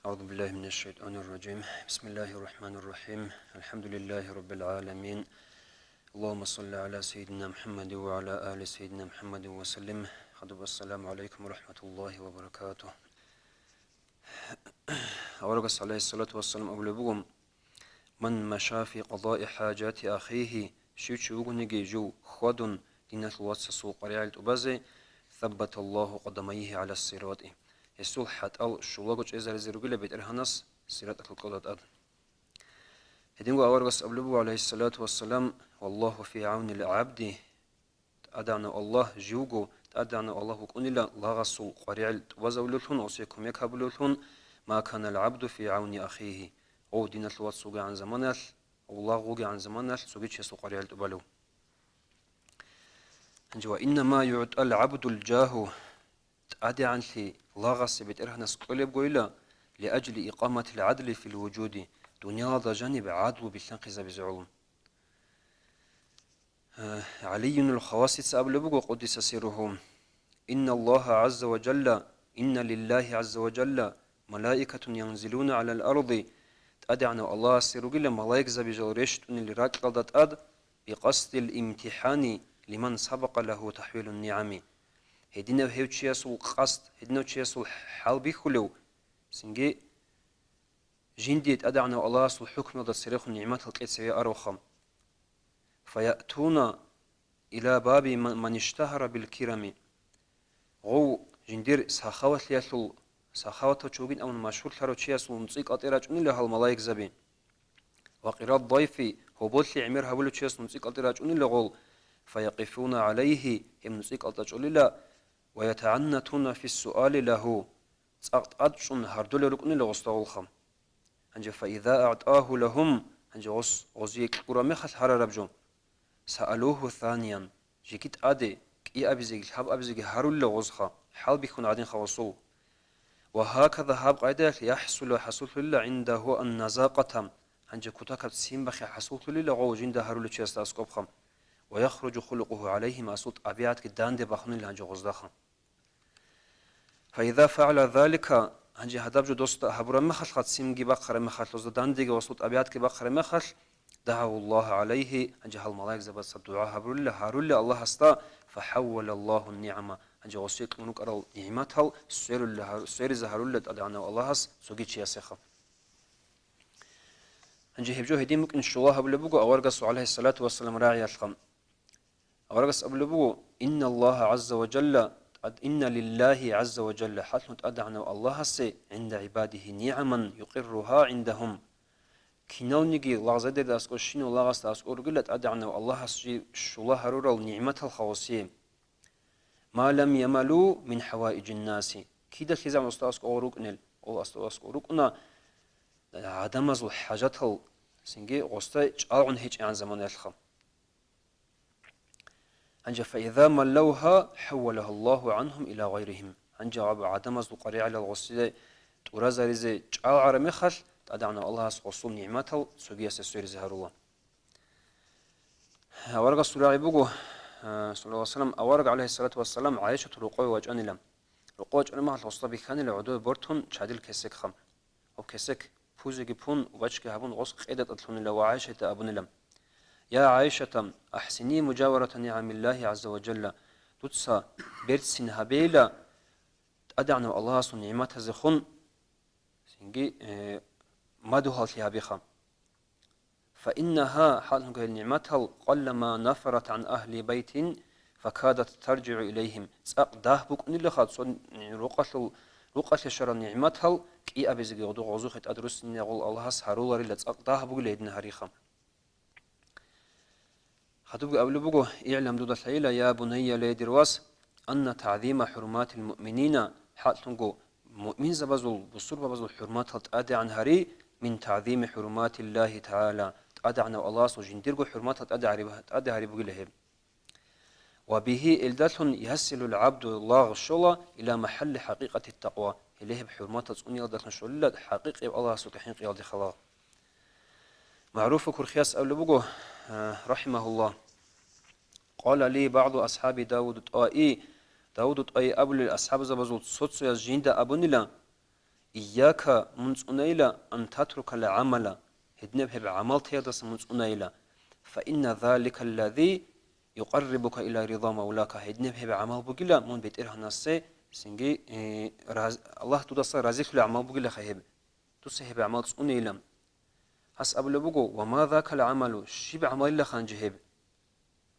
أعوذ بالله من الشيطان الرجيم. بسم الله الرحمن الرحيم. الحمد لله رب العالمين. اللهم صل على سيدنا محمد وعلى آل سيدنا محمد وسلم. السلام عليكم ورحمة الله وبركاته. أورغس عليه الصلاة والسلام أقول بكم من مشى في قضاء حاجات أخيه شيوچ نجي جو خود دينة الواتس قريع الأبازي ثبت الله قدميه على الصراط. السول حتى شلوغوش إزار زرقلة بيت إرهانس صراط القدرات أد. هدينغو أورغس أبلبو عليه الصلاة والسلام والله في عون العبد أدعنا الله جيوغو أدعنا الله كونيلا لاغسو قريع وزولتون أوسيكم يكابلتون ما كان العبد في عون أخيه أو دينة الواتس عن زمانه الله غوغي عن زمانه سوغيتش يسو قريع الأبلو. وإنما يعطى العبد الجاه أدي عن لي لاغس بيت إرهانس قلب قويلا لأجل إقامة العدل في الوجود دنيا ذا جانب عدل بالتنقذ بزعلم. علي الخواص سأبلبق قدس سيره إن الله عز وجل إن لله عز وجل ملائكة ينزلون على الأرض أدعنا الله سيرقل ملائك زبجل رشت اللي راكلدت أد بقصد الامتحان لمن سبق له تحويل النعم. هدينا هيوتشياسو قصد هدينا تشياسو حال بيخلو سنجي جنديت أدعنا الله سو حكم ذا السريخ النعمات القيسية أروخم فيأتون إلى باب من اشتهر بالكرم غو جندير سخاوت ليسل سخاوت تشوجين أو مشهور ثرو تشياسو نصيق أطيراج أني له الملاك زبين وقرات ضيفي هو بوت لي عمر هقول تشياسو نصيق أطيراج أني له فيقفون عليه هم نصيق أطيراج أني له ويتعنتون في السؤال له أدشون هردول ركني له استغلخم أنج فإذا أعطاه لهم أنج غزيك قرامخ هرربجون سألوه ثانيا جيكت أدي كي أبيزيك حب أبيزيك هرول لغزخا حال بيكون عادين خوصو وهكذا هاب قاعدة يحصل حصول عنده النزاقة أنج كتاك سيمبخ حصول لغو جند هرول تشيستاسكوبخم ويخرج خلقه عليه ما صوت أبيات كدان دي بخن لأنج غزدخم فإذا فعل ذلك أنج هدبج دوست هبر مخل خد سيمجي بقر مخل وزدان دي وصوت أبيات كبقر مخل دعوا الله عليه أنج هالملاك زبط الدعاء هبرول الله استا فحول الله النعمة أنج وصيك منك أرى نعمتها سير زهرول أدعنا الله سوجيتش ياسخ أنج هبجو هدي ممكن شو الله بلبوجو أورجس عليه الصلاة والسلام راعي الخم أورجس أبلبوجو إن الله عز وجل إن لله عز وجل حتى أدعنا الله عند عباده نعما يقرها عندهم كنونيجي لغزة داس أشينو لغز داس أورجلت أدعنا الله شو هرور النعمة الخواصية ما لم يملوا من حوائج الناس كده خزام أستاذ أوروكنل أو أستاذ أوروكنا عدم الحاجات سنجي أستاذ أرعن هيج عن زمان الخم أنجا فإذا ملوها حولها الله عنهم إلى غيرهم أنجا عدم القريع على الغسيل تورز رزي جعل مخل أدعنا الله سقصون نعمته سجيا سسير زهر الله. ورقة سورة بوجو صلى الله عليه وسلم أورق عليه الصلاة والسلام عائشة رقوي وجأن لم رقوي وجأن ما الخصبي كان العدو برتون شادل كسك خم أو كسك فوزي بون وبشك هبون غص قيدة أطلون لو عائشة أبون لم يا عائشة أحسني مجاورة نعم الله عز وجل تتسى برسن هبيلا أدعنا الله سن نعمته زخون سنجي مدوها فيها بخم فإنها حال النعمة قلما نفرت عن أهل بيت فكادت ترجع إليهم ده بكون اللي خاص رقص شر النعمة كي أبي زجي غدو غزوخ أدرس نقول الله سهرول ريلا ده بقول ليدنا هريخم خدوب قبل بقول إعلم دود الحيلة يا بني ليدرواس أن تعظيم حرمات المؤمنين حال تنقو مؤمن زبزل بصور بزل حرمات تأدي عن هري من تعظيم حرمات الله تعالى أدعنا الله سجندرجو حرمات تأدي هري بقوله وبه إلدة يهسل العبد الله الشلا إلى محل حقيقة التقوى إليه بحرمات تسوني لدى الشلا حقيقة الله سكحين قيادي خلا معروف كرخياس أول بقو رحمه الله قال لي بعض أصحاب داود الطائي أبل الأصحاب زبزوت صوت يزجين دا أبن لا إياك منصنيلا أن تترك العمل هدنب هب عمل تيدس منصنيلا فإن ذلك الذي يقربك إلى رضا مولاك هدنب هب عمل بقلا من بيت إرهنسي سنجي الله تدس رازق العمل بقلا خيب تسهب عمل صنيلا هس أبو بقو وما ذاك العمل شيب عمل لا خنجهب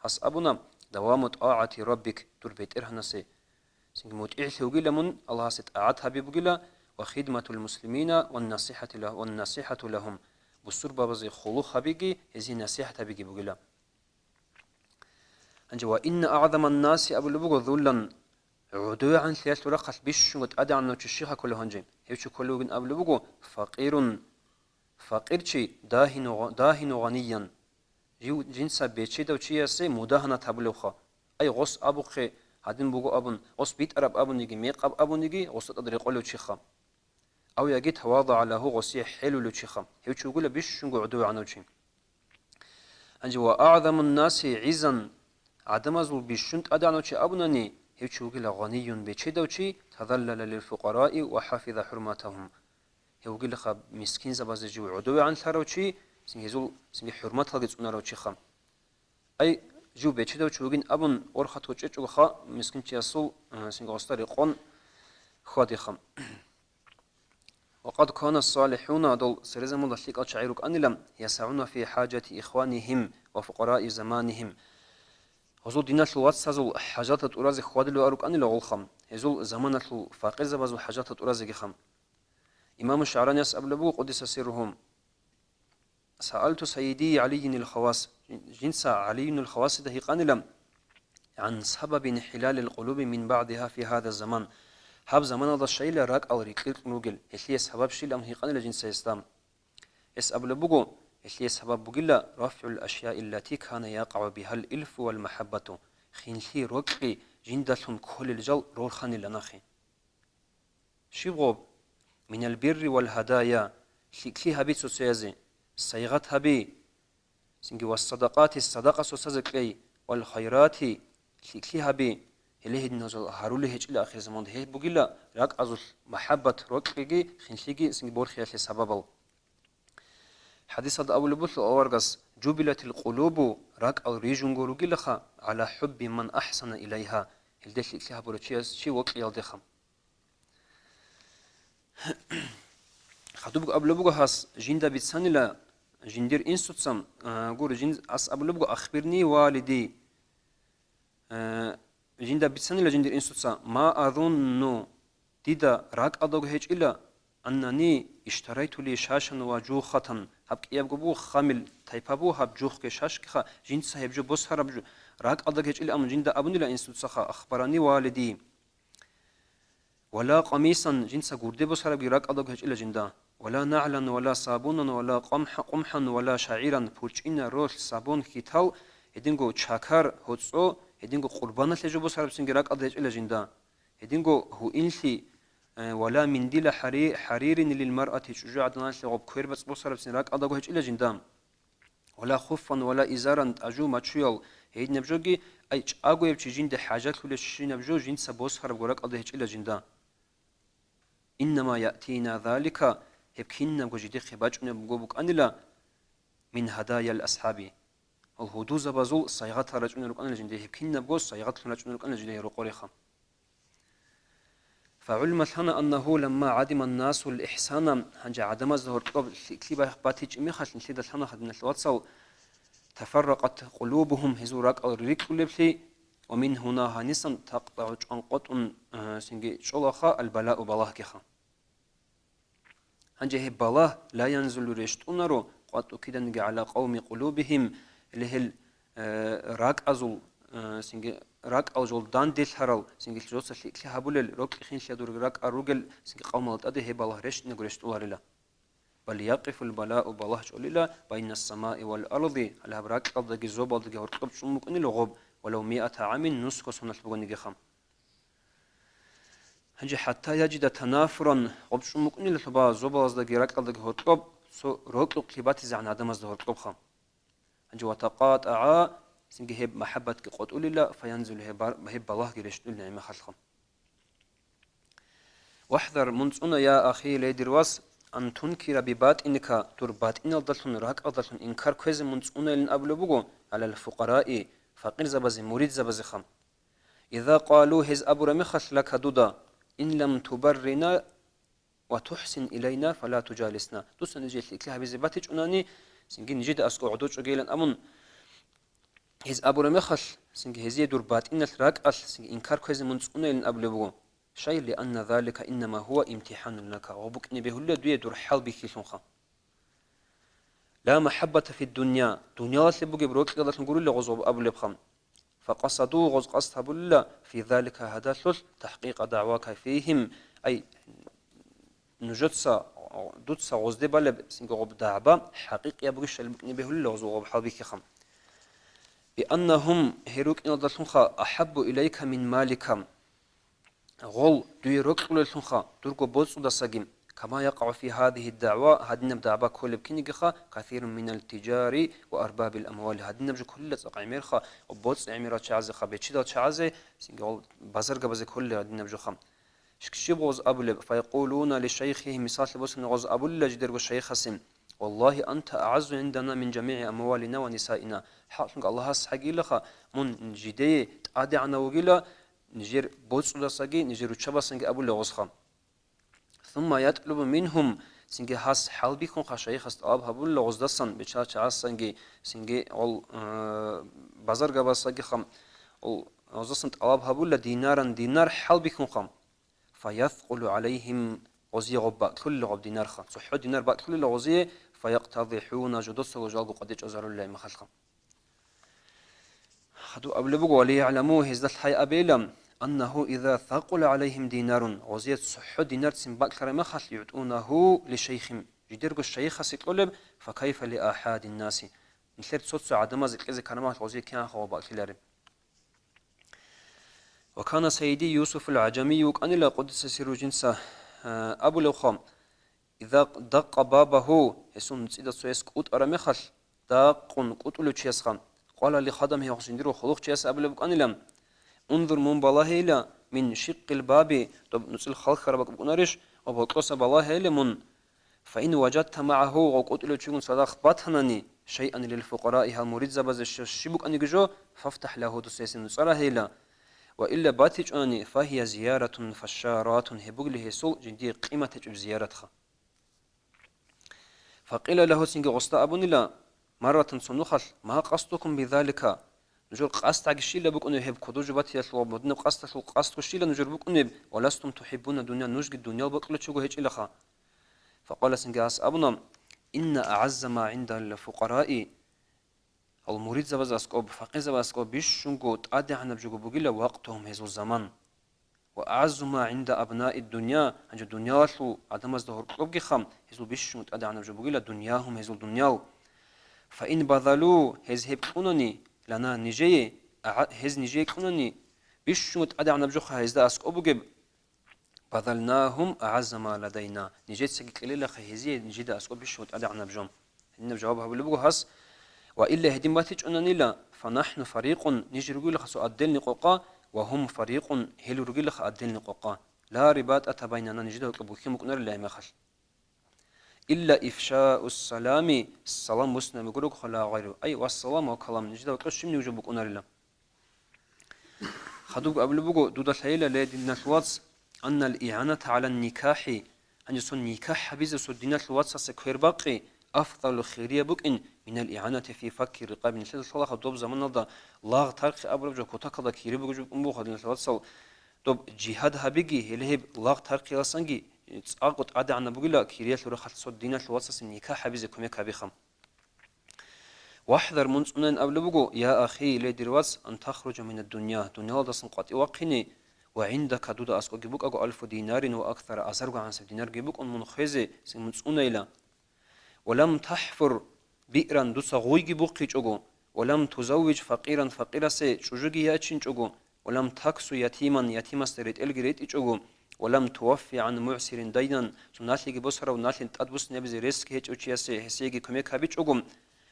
هس أبونا دوام طاعة ربك تربيت إرهنسي سنجي متعي ثوقلا من الله ستطاعت حبيب قلا وخدمة المسلمين والنصيحة لهم بسر بابزي خلو خبيجي هذه نصيحة بيجي بقلا أنجا وإن أعظم الناس أبو لبغو ذلا عدو عن ثلاث رقص بيش وتأدى عن نوتشيخا كل هنجم هيوش كله من أبو لبغو فقير شي داهن غنيا جو جنسا بيتشي دو چي يسي مداهنة تبلوخا أي غص أبو خي هادين بغو أبن غص بيت أرب أبو نيجي ميق أبو نيجي غص تدري قولو تشيخا أو يجي تواضع له غصي حلو لتشيخا هيوش يقول بيش شنقو عدو عنو چي أنجي وأعظم الناس عزا عدم زول بيشنت أدعنو چي أبناني هيوش يقول غني بيتشي دو چي تذلل للفقراء وحفظ حرماتهم هيوغي لخا مسكين زباز جو عدو عن ثروچي سنجزول سنج حرمت هلگي صنروچي خم اي جو بيچدو چوگين ابن اورخا توچچو خا مسكين چياسول سنج استاري قون خادي خم وقد كان الصالحون دول سرزم الله ليك اشعيرك انلم يسعون في حاجه اخوانهم وفقراء زمانهم هزول ديناتلو واتسازول حاجات تورازي خوادلو اروك انلو غلخم هزول زماناتلو فاقر زبازو حاجات تورازي خم إمام الشعراني يسأل أبو قدس سرهم سألت سيدي علي الخواص جنس علي الخواص ده قانلم عن سبب انحلال القلوب من بعضها في هذا الزمان هاب زمان هذا الشيء لراك أو ريكلك نوجل هي سبب شيء لم قانل جنس إسلام يسأل أبو هي سبب بقول رفع الأشياء التي كان يقع بها الإلف والمحبة خنشي رقي جندة كل الجل رول خان لناخي شبغب من البر والهدايا كلي هبي سوسيازي صيغت هبي سنجي والصدقات الصدقة سوسازكي والخيرات كلي هبي اللي هي نزل هارولي هيج إلى آخر زمان هي بقيلا راك أزل محبة ركيجي خنشيجي سنجي بورخيا سببه حديث هذا أول بث أورغس جبلت القلوب راك أو ريجونغو رجلخا على حب من أحسن إليها الدش كلي هبورتشياس شي وقت يالدخم خدوبك أبلغو هاس جندا بتسانيلا جندير إنسوتسام قول جند أس أبلغو أخبرني والدي جندا بتسانيلا جندير إنسوتسام ما أظن ديدا راك أدوغ هيج إلا أنني اشتريت لي شاشا وجوخة هبك يبقبو خامل تايبابو هب جوخ كشاش كخا جند صاحب جو بوس هرب جو راك أدوغ هيج إلا أم جندا أبني لا إنسوتسخا أخبرني والدي ولا قميصا جنس غورده بسر بيراك ادوغ هج الى جندا ولا نعلا ولا صابونا ولا قمحا ولا شعيرا بوچينا روش صابون كيتال هدينغو چاكار هوصو هدينغو قربانا لجو بسر بسنگراك ادوغ هج الى جندا هدينغو هو انسي ولا منديل حرير للمرأة شجاعة ناس لغب كوير بس بسر بسنگراك ادوغ هج الى جندا ولا خفا ولا ازارا اجو ماتشيال هيد نبجوغي اي چاغو يبچي جند حاجات كل شي نبجو جنس بسر بغراك ادوغ هج الى جندا إنما يأتينا ذلك هبكينا بجدي خباجنا بقوبك أنلا من هدايا الأصحاب الهدوز بزول صيغات رجعنا لك أنا جندي هبكينا بقول صيغات رجعنا لك أنا جندي رقوريخا فعلم ثنا أنه لما عدم الناس الإحسان هنجا عدم الظهور قبل كليبا باتيج ميخاش نشيد ثنا خدنا الواتساو تفرقت قلوبهم هزورك أو ريك لبلي ومن هنا هنسن تقطع عنقط سنجي شلخا البلاء بالله كخا هنجه بالله لا ينزل رشتونرو قد كده نجي على قوم قلوبهم اللي هي راك أزول سنجي راك أزول دان ديل هرال سنجي جوسة اللي هبول روك خين شادور راك أروجل سنجي قوم الأده هي بالله رشت نجرشت الله بل يقف البلاء بالله جل بين السماء والأرض على براك قبض جزوب قبض جهور قبض شمك إني لغوب ولو 100 عام نسك سنة بغني خم هنجي حتى يجد تنافرا قبض شمك إني لثبا زوباز دجيرك قبض جهور قب سو روك قبات زعن عدم الزهور قب خم هنجي وتقاطع سنجي هب محبة قط أولي لا فينزل هب بالله جريشت لنا ما خلخم واحذر منصونا يا أخي ليدرواس أن تنكر بباطنك تربات إن الضلون راك الضلون إنكار كويز منصونا لن أبلغو على الفقراء فقير زبز مريد زبز خم إذا قالوا هز أبو رمخش لك دودا إن لم تبرنا وتحسن إلينا فلا تجالسنا دوسا نجيت لك لها بزباتج أناني سنجي نجد أسكو عدوش أجيلا أمون هز أبو رمخش سنجي هزي دربات إن الراك سنجي إنكار كويز منصونا لن أبلغو شيء لأن ذلك إنما هو امتحان لك وبك نبيه الله دوية دور حال بكيسونخا لا محبة في الدنيا دنيا سبوك بروك الله نقول له غزو أبو لبخم فقصدوا غز قصد بالله في ذلك هذا تحقيق دعواك فيهم أي نجدسا دوتسا غزد بالب سنقوب دعبا حقيقي يبغيش نبيه الله غزو حال بكيخم بأنهم هيروك إن الله أحب إليك من مالك غول دوي ركل الخنخا تركو بوصو دساجم كما يقع في هذه الدعوة هدنا بدعبا كل بكينيخا كثير من التجار وأرباب الأموال هدنا بجو كل عميرخا وبوص عميرات شعزخا بيتشيدا شعزي سنقول بازرقا بزي كل هدنا بجو خم شكشي بغز أبل فيقولون لشيخه مثال بوص نغز أبل جدر الشيخ سم والله أنت أعز عندنا من جميع أموالنا ونسائنا حق الله حقي لخا من جدي تأدي عنا وقيلا نجير بوصل ساقي نجير وشبا سنجي أبو لغوصخم ثم يطلب منهم سنجي هاس حال بيكون خشايخ استقاب هبو لغوص دسان بيشا شعاس سنجي أول بازار قبا ساقي خم وزسن طلاب هبو دينار حال بيكون خم فيثقل عليهم غزي غبا كل غب دينار خم صحو دينار با كل غزي فيقتضحون جدس وجالقو قديش أزار الله مخلقم خدو أبلغوا وليعلموا هزد الحي أبيلم أنه إذا ثقل عليهم دينار غزيت صح دينار سنباك كرمخل يعطونه لشيخ يدرق الشيخ سيطلب فكيف لأحد الناس مثل صوت عدم ذكر كرمات غزيت كان خوابك لرب وكان سيدي يوسف العجمي وكان لا قدس سيرو جنسه أبو لوخام إذا دق بابه يسون سيدا سويس قوت أرمخل دق قوتلو تشيسخم قال لخدمه وحسنديرو خلوق تشيس أبو لبقان انظر من بالله إلى من شق الباب طب نسل خلق ربك بقنارش وبقص بالله إلى من فإن وجدت معه وقتلو تشون صداق باتنني شيئا للفقراء هالمريد زبز الشبك أن يجو فافتح له دسيس نصره إلى وإلا باتج أني فهي زيارة فشارات هبوغ له سوء جدي قيمة زيارتها فقيل له سنجي غستا أبن لا مرة سنخل ما قصدكم بذلك نجور قصد عشيل بكون يحب كدوج باتي يطلب مدن قصد عشيل نجور بكون ولستم تحبون الدنيا نجد الدنيا بقول تشوجو هيك إلخا فقال سنجاس أبنا إن أعز ما عند الفقراء المريد زبز أسكوب فقير زبز أسكوب بيشونجو تأدي عن بجوجو بقول وقتهم هذو الزمان وأعز ما عند أبناء الدنيا عند الدنيا شو عدم الظهور قلبي خم هذو بيشون تأدي عن بجوجو بقول دنياهم هذو الدنيا فإن بذلوا هذهب كونني لنا نجي هز نجي كونني بيشون تأدي عن بجوجو هذا أسكوب جب بذلناهم أعز ما لدينا نجي سجك إلى خهزي نجي ده أسكوب بيشون تأدي عن بجوم إن بجوابها بلبجو هس وإلا هدي ما تجأنا لا فنحن فريق نجي رجل خسوا أدل نقوقا وهم فريق هل رجل خ أدل نقوقا لا رباط أتبيننا نجي ده كبوكي مكنر لا مخل إلا إفشاء السلام السلام مسلم يقولك خلا غيره أي والسلام وكلام نجي ده كشم نيجي بكنر لا خدوك قبل بقو دودة حيلة لدي النشوات أن الإعانة على النكاح أن يصير نكاح حبيز سودينا الواتس سكير باقي أفضل خيرية بكن من الإعانة في فك رقاب نسيت صلاة خدوب زمان هذا لاغ تاريخ أبرج جو كوتا كذا كيري بيجو أمبو خدنا الواتس طب جهاد هبيجي هله لاغ تاريخ لسانجي أقط عدا عنا بقول كيرية لورا خد سودينا الواتس النكاح حبيز كمية كبيخم واحذر من سنن قبل بقو يا أخي لدروس أن تخرج من الدنيا هذا سنقاط وقني وعندك دود أسكو جبوك أقو 1000 دينار وأكثر أسرق عن 1000 دينار جبوك من خزي سمن سنيلا ولم تحفر بئرا دوسا غويجي بوقي جوجو ولم تزوج فقيرا فقيرا سي شجوجي ياتشين جوجو ولم تكسو يتيما ستريت الجريت جوجو ولم توفي عن معسر دينا سناتي بصرا وناتي تدبس نبزي ريسك هيج اوتشياسي هسيجي كوميك هابي جوجو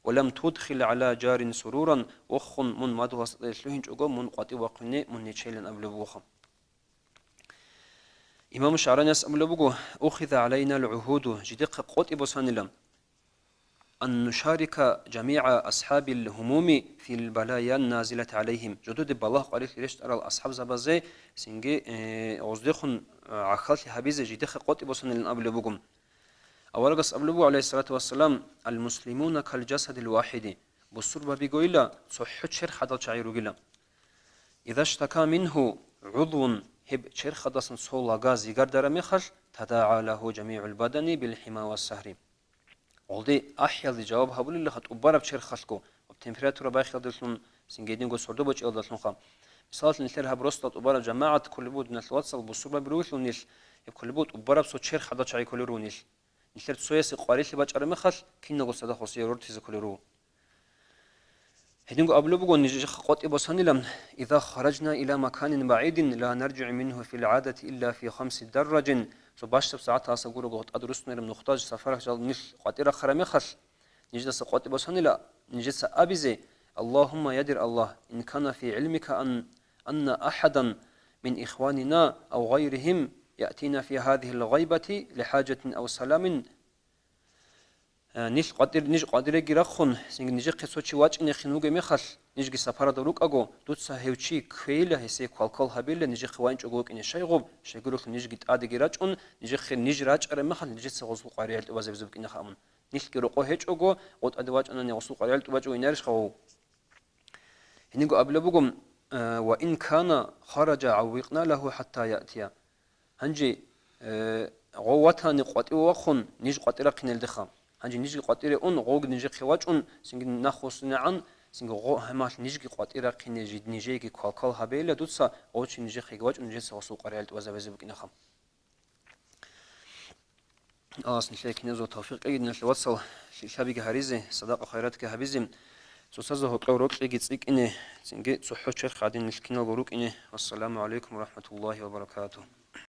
ولم تدخل على جار سرورا وخ من مدوس لهين جوجو من قاتي وقني من نيتشيلن ابلبوخم إمام الشعراني أسأل بقو أخذ علينا العهود جدق قوت بوسانلم أن نشارك جميع أصحاب الهموم في البلايا النازلة عليهم جدود بالله قريت ليش ترى الأصحاب زبازي سنجي أصدقون عخالتي حبيزة جدق قوت بوسانلم أبل بقوم أول قص أبل بقو عليه الصلاة والسلام المسلمون كالجسد الواحد بالصربة بيقويلا صحت شر حدل شعيرو قيلا إذا اشتكى منه عضو هب شر خدسن صولا غازي قردر مخل تداعى له جميع البدن بالحمى والسهر oldu ahyaldi cevap habulilla hat ubarab çer khalko ob temperatura baykhal dulsun singedin go sordo boç aldalsun kham misal nitler ha prostat ubarab jamaat kulbud nal watsal busuba birusul nil kulbud ubarab so çer khada çay koluru nil nitler soyasi qarili baçar mekhal kinna go sada khosiy ror tiz koluru هدينغو أبلغو نجي قطع بصانيلم إذا خرجنا إلى مكان بعيد لا نرجع منه في العادة إلا في 5 درج سو باشب ساعات أسقورو قط أدرسنا لم نختاج سفرك جل نش قطيرة خرمي خل نجي دس قطع بصانيلا نجي سأبزي اللهم يدر الله إن كان في علمك أن أحدا من إخواننا أو غيرهم يأتينا في هذه الغيبة لحاجة أو سلام نيش قادر جرخون سنج نيجي قصوتشي واج إن خنوجي مخل نيجي سفارة دروك أجو دوت سهيوتشي كيله هسي كل هبيله نيجي خوانج أجوك إن شيء غوب شيء يقولك نيجي تقعد جراج نيجي نيجي راج أرم مخل نيجي سغوصو قاريال توازي بزبك إن خامن نيش كيروقو هيج أجو قط أدواج أنا نغوصو قاريال توازو إنارش خو هنيجو قبل بقوم وإن كان خرج عوقنا له حتى يأتي هنجي غوتها نقطي وخون نيجي قطي رقين الدخام هنجي نيجي قطيرة غوج نيجي خواج سنج نخوصنا عن سنج غو همال نيجي قطيرة قين نيجي كل هبيلة دوتسا غوش نيجي خواج نيجي سوسوق قريال توزع بك نخم نشلك نزو توفيق أيد نشل وصل شابي كهريزة صداقة خيرات كهبيزم سوسازه قوروك أيد سيك إنه سنج صحة شيخ قاعدين نشكينا قوروك إنه والسلام عليكم ورحمة الله وبركاته.